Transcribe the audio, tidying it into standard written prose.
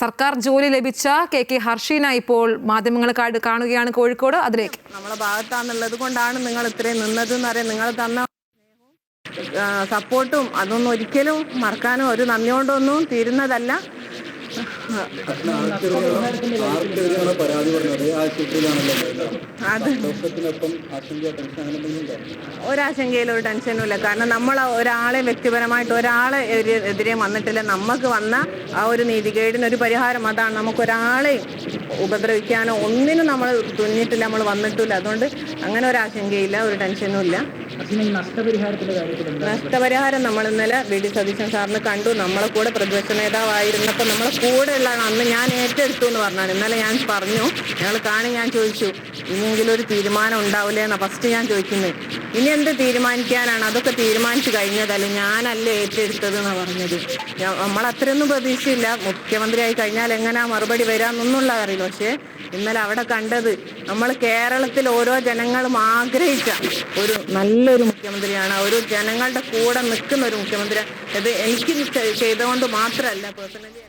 സർക്കാർ ജോലി ലഭിച്ച കെ ഹർഷീന ഇപ്പോൾ മാധ്യമങ്ങൾ കാണുകയാണ് കോഴിക്കോട്. അതിലേക്ക് നമ്മളെ ഭാഗത്താന്നുള്ളത് കൊണ്ടാണ് നിങ്ങൾ ഇത്രയും നിന്നത് എന്നറിയാം. നിങ്ങൾ തന്ന സപ്പോർട്ടും അതൊന്നും ഒരിക്കലും മറക്കാനോ ഒരു നന്ദി കൊണ്ടൊന്നും തീരുന്നതല്ല. ഒരാശങ്കയിലും ഒരു ടെൻഷനും ഇല്ല. കാരണം നമ്മൾ ഒരാളെ വ്യക്തിപരമായിട്ട് ഒരാളെ എതിരെ വന്നിട്ടില്ല. നമുക്ക് വന്ന ആ ഒരു നീതികേടിനൊരു പരിഹാരം അതാണ്. നമുക്കൊരാളെയും ഉപദ്രവിക്കാനോ ഒന്നിനും നമ്മൾ തുന്നിയിട്ടില്ല, നമ്മൾ വന്നിട്ടില്ല. അതുകൊണ്ട് അങ്ങനെ ഒരാശങ്കയില്ല, ഒരു ടെൻഷനും ഇല്ല. നഷ്ടപരിഹാരം നമ്മൾ ഇന്നലെ വി.ഡി. സതീശൻ സാറിന് കണ്ടു. നമ്മളെ കൂടെ പ്രതിപക്ഷ നേതാവായിരുന്നപ്പോൾ നമ്മളെ കൂടെ ഉള്ള അന്ന് ഞാൻ ഏറ്റെടുത്തു എന്ന് പറഞ്ഞാണ്. ഇന്നലെ ഞാൻ പറഞ്ഞു, ഞങ്ങൾ ഞാൻ ചോദിച്ചു ഇനിയെങ്കിലും ഒരു തീരുമാനം ഉണ്ടാവില്ലേ എന്നാണ് ഫസ്റ്റ് ഞാൻ ചോദിക്കുന്നത്. ഇനി എന്ത് തീരുമാനിക്കാനാണ്, അതൊക്കെ തീരുമാനിച്ചു കഴിഞ്ഞതല്ലേ, ഞാനല്ലേ ഏറ്റെടുത്തത് എന്നാണ് പറഞ്ഞത്. നമ്മളത്രയൊന്നും പ്രതീക്ഷയില്ല. മുഖ്യമന്ത്രിയായി കഴിഞ്ഞാൽ എങ്ങനെയാ മറുപടി വരാമെന്നൊന്നുള്ള അറിയില്ല. പക്ഷേ ഇന്നലെ അവിടെ കണ്ടത് നമ്മൾ കേരളത്തിൽ ഓരോ ജനങ്ങളും ആഗ്രഹിച്ച ഒരു നല്ലൊരു മുഖ്യമന്ത്രിയാണ്. ഒരു ജനങ്ങളുടെ കൂടെ നിൽക്കുന്ന ഒരു മുഖ്യമന്ത്രിയാണ്. ഇത് എനിക്ക് ചെയ്തുകൊണ്ട് മാത്രമല്ല, പേഴ്സണലി